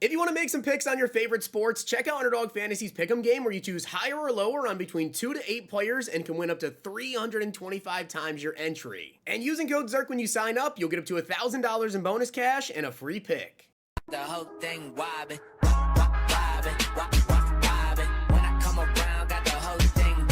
If you want to make some picks on your favorite sports, check out Underdog Fantasy's Pick'em game where you choose higher or lower on between 2 to 8 players and can win up to 325 times your entry. And using code ZIRK when you sign up, you'll get up to $1,000 in bonus cash and a free pick. The whole thing wobbin', wobbin', wobbin'. When I come around, got the whole thing wobbin'.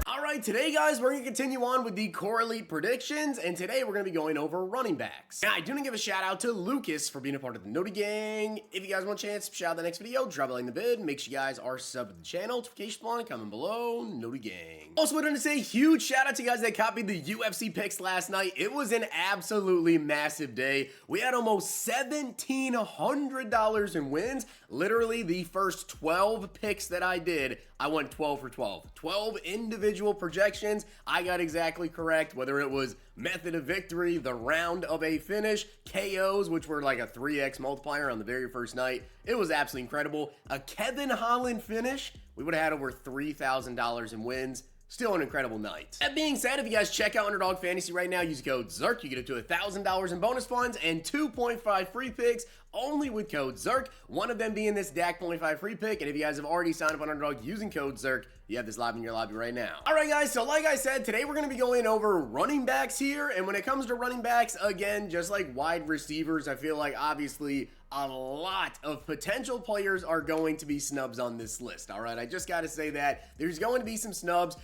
Alright, today guys, we're going to continue on with the correlate predictions, and today we're going to be going over running backs. Now, I do want to give a shout out to Lucas for being a part of the Noti Gang. If you guys want a chance to shout out the next video, drop a like in the vid. Make sure you guys are subbed to the channel. Notification bell comment below, Noti Gang. Also, I wanted to say huge shout out to you guys that copied the UFC picks last night. It was an absolutely massive day. We had almost $1,700 in wins. Literally, the first 12 picks that I did, I went 12 for 12. 12 individual projections, I got exactly correct, whether it was method of victory, the round of a finish, KOs, which were like a 3x multiplier on the very first night. It was absolutely incredible. A Kevin Holland finish, we would have had over $3,000 in wins. Still an incredible night. That being said, if you guys check out Underdog Fantasy right now, use code ZIRK, you get up to $1,000 in bonus funds and 2.5 free picks only with code ZIRK. One of them being this DAC 0.5 free pick. And if you guys have already signed up on Underdog using code ZIRK, you have this live in your lobby right now. All right, guys, so like I said, today we're going to be going over running backs here. And when it comes to running backs, again, just like wide receivers, I feel like obviously a lot of potential players are going to be snubs on this list. All right, I just got to say that there's going to be some snubs.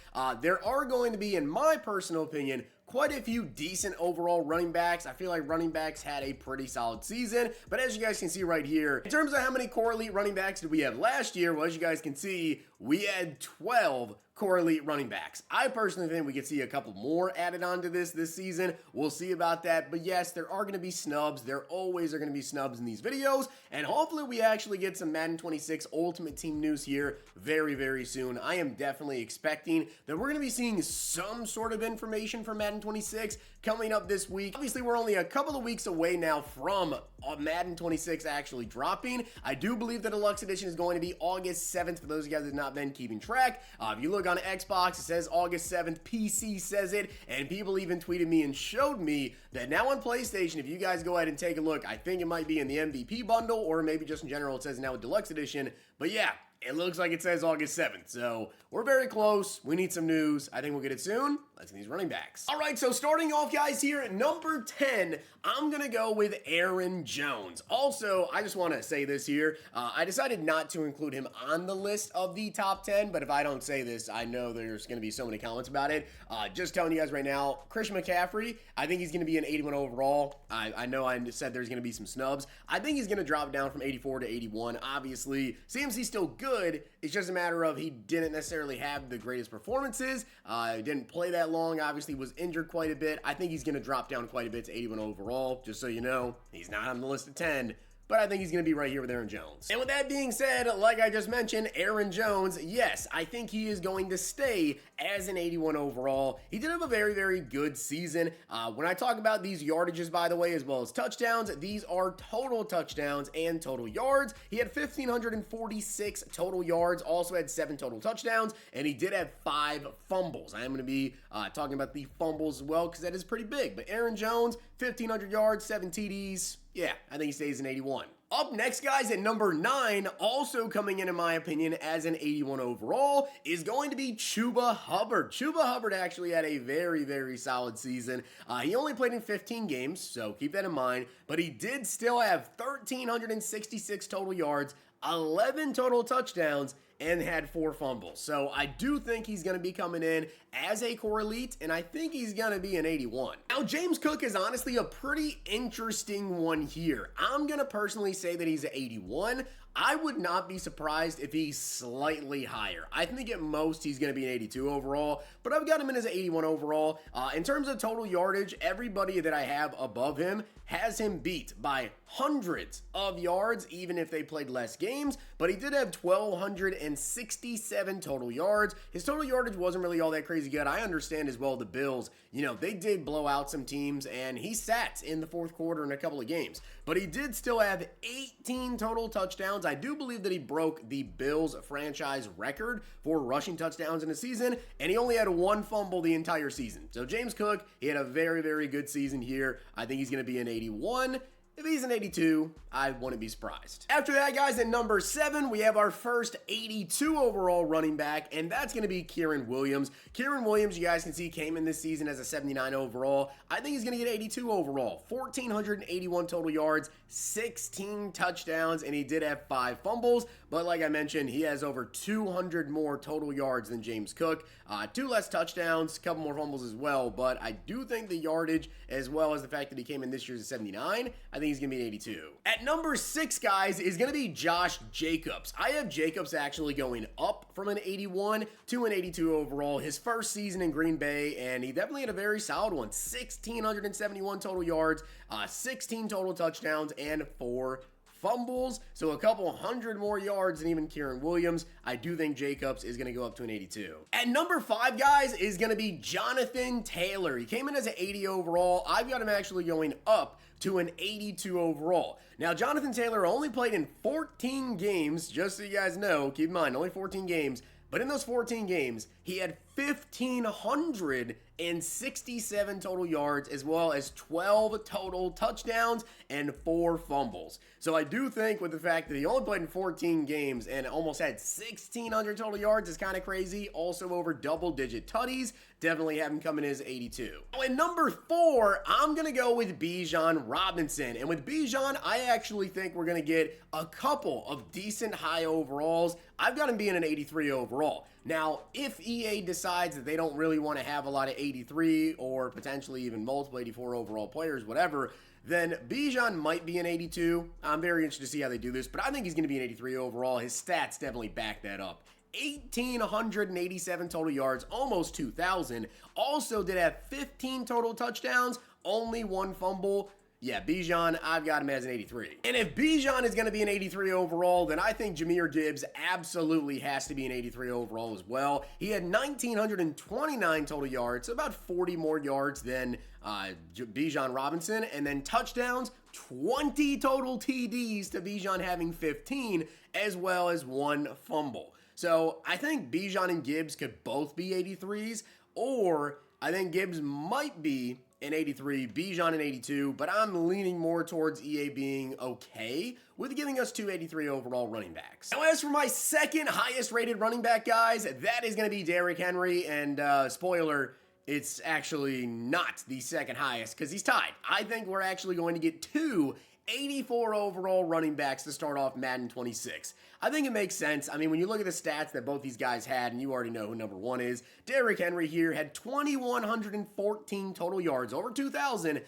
There are going to be, in my personal opinion, quite a few decent overall running backs. I feel like running backs had a pretty solid season, but as you guys can see right here, in terms of how many correlate running backs did we have last year, well, as you guys can see, we had 12 correlate running backs. I personally think we could see a couple more added on to this season. We'll see about that, but yes, there are going to be snubs. There always are going to be snubs in these videos, and hopefully we actually get some Madden 26 Ultimate Team news here very, very soon. I am definitely expecting that we're going to be seeing some sort of information from Madden 26 coming up this week. Obviously, we're only a couple of weeks away now from Madden 26 actually dropping. I do believe the Deluxe Edition is going to be August 7th, for those of you guys that have not been keeping track. If you look on Xbox, it says August 7th, PC says it, and people even tweeted me and showed me that now on PlayStation, if you guys go ahead and take a look, I think it might be in the MVP bundle, or maybe just in general, it says now Deluxe Edition, but yeah, it looks like it says August 7th, so we're very close. We need some news. I think we'll get it soon. Let's get these running backs. All right, so starting off, guys, here at number 10, I'm going to go with Aaron Jones. Also, I just want to say this here. I decided not to include him on the list of the top 10, but if I don't say this, I know there's going to be so many comments about it. Just telling you guys right now, Christian McCaffrey, I think he's going to be an 81 overall. I know I said there's going to be some snubs. I think he's going to drop down from 84 to 81. Obviously, CMC's still good. It's just a matter of he didn't necessarily have the greatest performances. Didn't play that long. Obviously was injured quite a bit. I think he's going to drop down quite a bit to 81 overall. Just so you know, he's not on the list of 10. But I think he's going to be right here with Aaron Jones. And with that being said, like I just mentioned, Aaron Jones, yes, I think he is going to stay as an 81 overall. He did have a very, very good season. When I talk about these yardages, by the way, as well as touchdowns, these are total touchdowns and total yards. He had 1,546 total yards, also had 7 total touchdowns, and he did have 5 fumbles. I am going to be talking about the fumbles as well, because that is pretty big. But Aaron Jones, 1,500 yards, 7 TDs. Yeah, I think he stays in 81. Up next, guys, at number 9, also coming in my opinion, as an 81 overall, is going to be Chuba Hubbard. Chuba Hubbard actually had a very, very solid season. He only played in 15 games, so keep that in mind, but he did still have 1,366 total yards, 11 total touchdowns, and had 4 fumbles. So I do think he's going to be coming in as a correlate, and I think he's going to be an 81. Now, James Cook is honestly a pretty interesting one here. I'm going to personally say that he's an 81. I would not be surprised if he's slightly higher. I think at most he's going to be an 82 overall, but I've got him in as an 81 overall. In terms of total yardage, everybody that I have above him has him beat by hundreds of yards, even if they played less games, but he did have 1,267 total yards. His total yardage wasn't really all that crazy good. I understand as well the Bills, they did blow out some teams, and he sat in the fourth quarter in a couple of games, but he did still have 18 total touchdowns. I do believe that he broke the Bills franchise record for rushing touchdowns in a season, and he only had 1 fumble the entire season. So James Cook, he had a very, very good season here. I think he's going to be an 81. if he's an 82, I wouldn't be surprised. After that, guys, at number 7, we have our first 82 overall running back, and that's going to be Kyren Williams. Kyren Williams, you guys can see, came in this season as a 79 overall. I think he's going to get 82 overall. 1,481 total yards, 16 touchdowns, and he did have 5 fumbles. But like I mentioned, he has over 200 more total yards than James Cook. 2 less touchdowns, a couple more fumbles as well. But I do think the yardage, as well as the fact that he came in this year as a 79, I think he's going to be an 82. At number 6, guys, is going to be Josh Jacobs. I have Jacobs actually going up from an 81 to an 82 overall. His first season in Green Bay, and he definitely had a very solid one. 1,671 total yards, 16 total touchdowns, and 4 fumbles, so a couple hundred more yards than even Kyren Williams. I do think Jacobs is going to go up to an 82. At number 5, guys, is going to be Jonathan Taylor. He came in as an 80 overall. I've got him actually going up to an 82 overall. Now, Jonathan Taylor only played in 14 games, just so you guys know. Keep in mind, only 14 games. But in those 14 games, he had 1,567 total yards, as well as 12 total touchdowns and 4 fumbles. So I do think with the fact that he only played in 14 games and almost had 1,600 total yards is kind of crazy. Also over double-digit tutties. Definitely have him coming in as 82. At number 4, I'm going to go with Bijan Robinson. And with Bijan, I actually think we're going to get a couple of decent high overalls. I've got him being an 83 overall. Now, if EA decides that they don't really want to have a lot of 83 or potentially even multiple 84 overall players, whatever, then Bijan might be an 82. I'm very interested to see how they do this, but I think he's going to be an 83 overall. His stats definitely back that up. 1,887 total yards, almost 2,000. Also did have 15 total touchdowns, only 1 fumble. Yeah, Bijan, I've got him as an 83. And if Bijan is going to be an 83 overall, then I think Jahmyr Gibbs absolutely has to be an 83 overall as well. He had 1,929 total yards, so about 40 more yards than Bijan Robinson. And then touchdowns, 20 total TDs to Bijan having 15, as well as 1 fumble. So I think Bijan and Gibbs could both be 83s, or I think Gibbs might be an 83, Bijan an 82, but I'm leaning more towards EA being okay with giving us 2 83 overall running backs. Now, as for my second highest rated running back, guys, that is going to be Derrick Henry, and spoiler, it's actually not the second highest because he's tied. I think we're actually going to get 2 84 overall running backs to start off Madden 26. I think it makes sense. I mean, when you look at the stats that both these guys had, and you already know who number 1 is, Derrick Henry here had 2,114 total yards, over 2,000,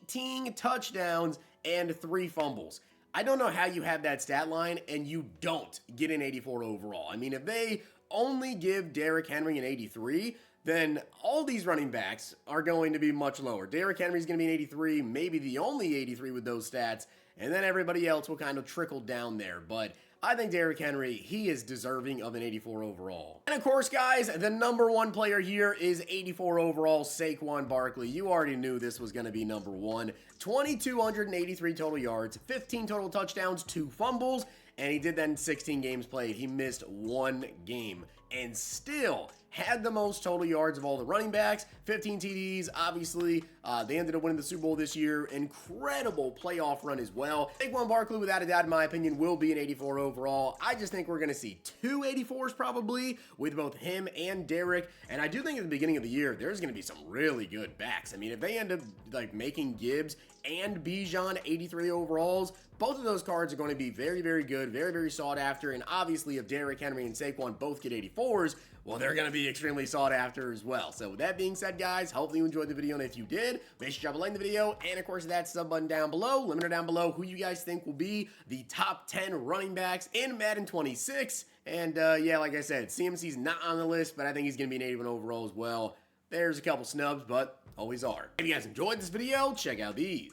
18 touchdowns, and 3 fumbles. I don't know how you have that stat line and you don't get an 84 overall. I mean, if they only give Derrick Henry an 83, then all these running backs are going to be much lower. Derrick Henry's going to be an 83, maybe the only 83 with those stats, and then everybody else will kind of trickle down there. But I think Derrick Henry, he is deserving of an 84 overall. And of course, guys, the number 1 player here is 84 overall Saquon Barkley. You already knew this was going to be number 1. 2,283 total yards, 15 total touchdowns, 2 fumbles, and he did that in 16 games played. He missed 1 game and still had the most total yards of all the running backs, 15 TDs, obviously. They ended up winning the Super Bowl this year. Incredible playoff run as well. Saquon Barkley, without a doubt, in my opinion, will be an 84 overall. I just think we're going to see 2 84s probably with both him and Derrick. And I do think at the beginning of the year, there's going to be some really good backs. I mean, if they end up like making Gibbs and Bijan 83 overalls, both of those cards are going to be very, very good, very, very sought after. And obviously, if Derrick Henry and Saquon both get 84s, well, they're going to be extremely sought after as well. So with that being said, guys, hopefully you enjoyed the video. And if you did, make sure to drop a like in the video. And of course, that sub button down below. Let me know down below who you guys think will be the top 10 running backs in Madden 26. And yeah, like I said, CMC's not on the list, but I think he's going to be an 81 overall as well. There's a couple snubs, but always are. If you guys enjoyed this video, check out these.